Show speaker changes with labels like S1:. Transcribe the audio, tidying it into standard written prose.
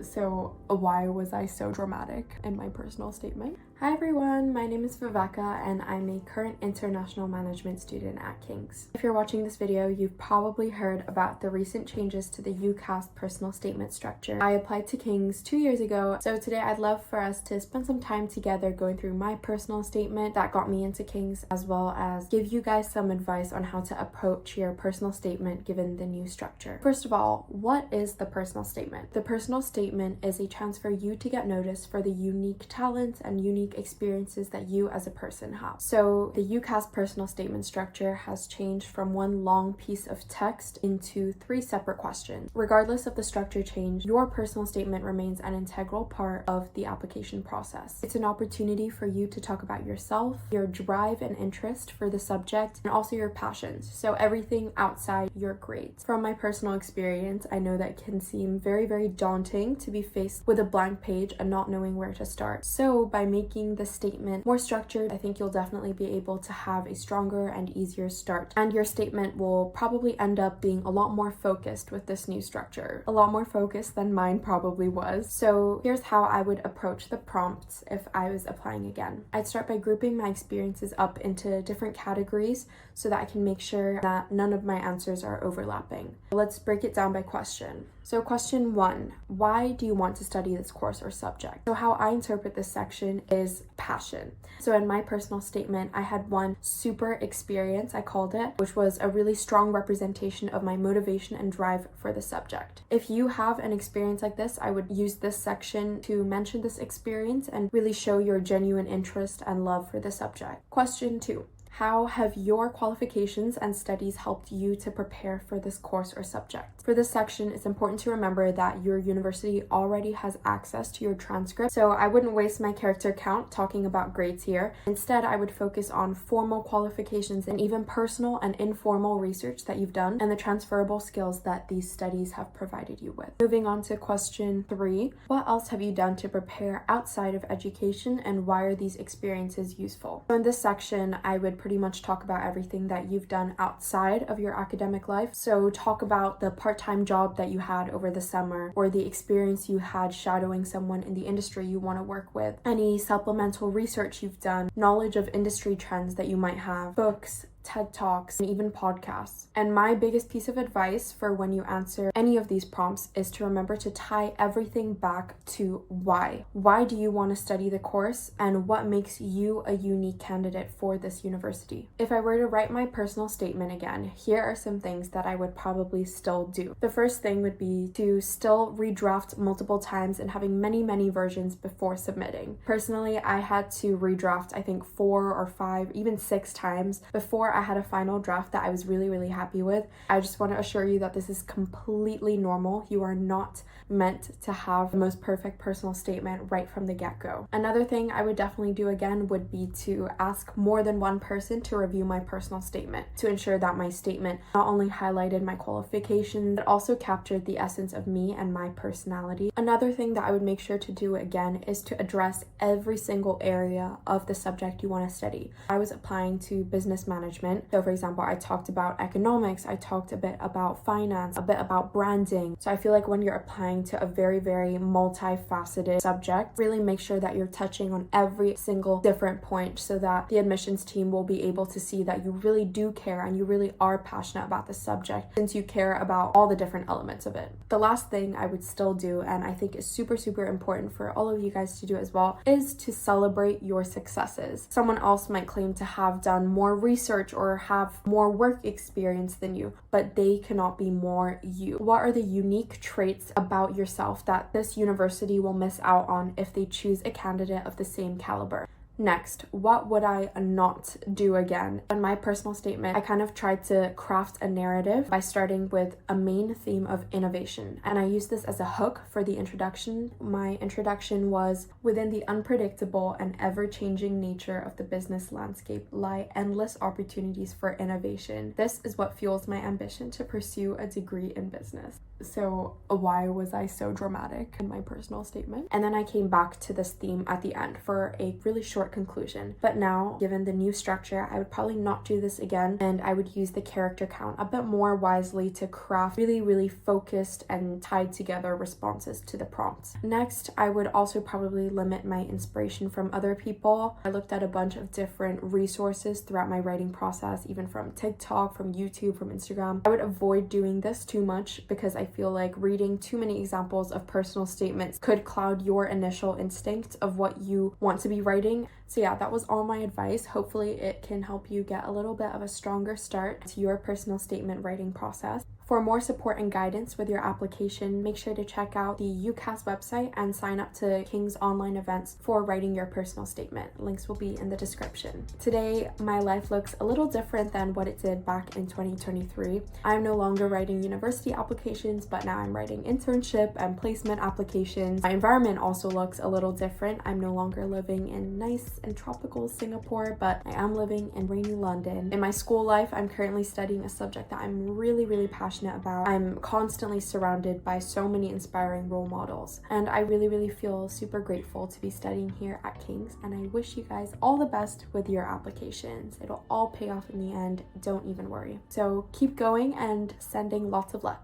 S1: So why was I so dramatic in my personal statement? Hi everyone, my name is Viveca and I'm a current international management student at King's. If you're watching this video, you've probably heard about the recent changes to the UCAS personal statement structure. I applied to King's 2 years ago, so today I'd love for us to spend some time together going through my personal statement that got me into King's, as well as give you guys some advice on how to approach your personal statement given the new structure. First of all, what is the personal statement? The personal statement is a chance for you to get noticed for the unique talents and unique experiences that you as a person have. So the UCAS personal statement structure has changed from one long piece of text into 3 separate questions. Regardless of the structure change, your personal statement remains an integral part of the application process. It's an opportunity for you to talk about yourself, your drive and interest for the subject, and also your passions. So everything outside your grades. From my personal experience, I know that it can seem very, very daunting to be faced with a blank page and not knowing where to start. So by making the statement more structured, I think you'll definitely be able to have a stronger and easier start. And your statement will probably end up being a lot more focused with this new structure. A lot more focused than mine probably was. So here's how I would approach the prompts if I was applying again. I'd start by grouping my experiences up into different categories so that I can make sure that none of my answers are overlapping. Let's break it down by question. So question 1, why do you want to study this course or subject? So how I interpret this section is passion. So in my personal statement, I had one super experience, I called it, which was a really strong representation of my motivation and drive for the subject. If you have an experience like this, I would use this section to mention this experience and really show your genuine interest and love for the subject. Question 2. How have your qualifications and studies helped you to prepare for this course or subject? For this section, it's important to remember that your university already has access to your transcript, so I wouldn't waste my character count talking about grades here. Instead, I would focus on formal qualifications and even personal and informal research that you've done and the transferable skills that these studies have provided you with. Moving on to question 3, what else have you done to prepare outside of education and why are these experiences useful? So in this section, I would pretty much talk about everything that you've done outside of your academic life. So talk about the part-time job that you had over the summer or the experience you had shadowing someone in the industry you want to work with, any supplemental research you've done, knowledge of industry trends that you might have, books, TED Talks, and even podcasts. And my biggest piece of advice for when you answer any of these prompts is to remember to tie everything back to why. Why do you want to study the course and what makes you a unique candidate for this university? If I were to write my personal statement again, here are some things that I would probably still do. The first thing would be to still redraft multiple times and having many versions before submitting. Personally, I had to redraft I think 4 or 5, even 6 times before I had a final draft that I was really happy with. I just want to assure you that this is completely normal. You are not meant to have the most perfect personal statement right from the get-go. Another thing I would definitely do again would be to ask more than one person to review my personal statement to ensure that my statement not only highlighted my qualifications, but also captured the essence of me and my personality. Another thing that I would make sure to do again is to address every single area of the subject you want to study. I was applying to business management. So for example, I talked about economics, I talked a bit about finance, a bit about branding. So I feel like when you're applying to a very multifaceted subject, really make sure that you're touching on every single different point so that the admissions team will be able to see that you really do care and you really are passionate about the subject since you care about all the different elements of it. The last thing I would still do, and I think is super important for all of you guys to do as well, is to celebrate your successes. Someone else might claim to have done more research or have more work experience than you, but they cannot be more you. What are the unique traits about yourself that this university will miss out on if they choose a candidate of the same caliber? Next, what would I not do again? In my personal statement, I kind of tried to craft a narrative by starting with a main theme of innovation. And I used this as a hook for the introduction. My introduction was, within the unpredictable and ever-changing nature of the business landscape lie endless opportunities for innovation. This is what fuels my ambition to pursue a degree in business. So why was I so dramatic in my personal statement? And then I came back to this theme at the end for a really short short conclusion. But now, given the new structure, I would probably not do this again, and I would use the character count a bit more wisely to craft really focused and tied together responses to the prompts. Next, I would also probably limit my inspiration from other people. I looked at a bunch of different resources throughout my writing process, even from TikTok, from YouTube, from Instagram. I would avoid doing this too much because I feel like reading too many examples of personal statements could cloud your initial instinct of what you want to be writing. So yeah, that was all my advice. Hopefully it can help you get a little bit of a stronger start to your personal statement writing process. For more support and guidance with your application, make sure to check out the UCAS website and sign up to King's online events for writing your personal statement. Links will be in the description. Today, my life looks a little different than what it did back in 2023. I'm no longer writing university applications, but now I'm writing internship and placement applications. My environment also looks a little different. I'm no longer living in nice and tropical Singapore, but I am living in rainy London. In my school life, I'm currently studying a subject that I'm really passionate about. I'm constantly surrounded by so many inspiring role models, and I really feel super grateful to be studying here at King's, and I wish you guys all the best with your applications. It'll all pay off in the end, don't even worry. So keep going and sending lots of luck.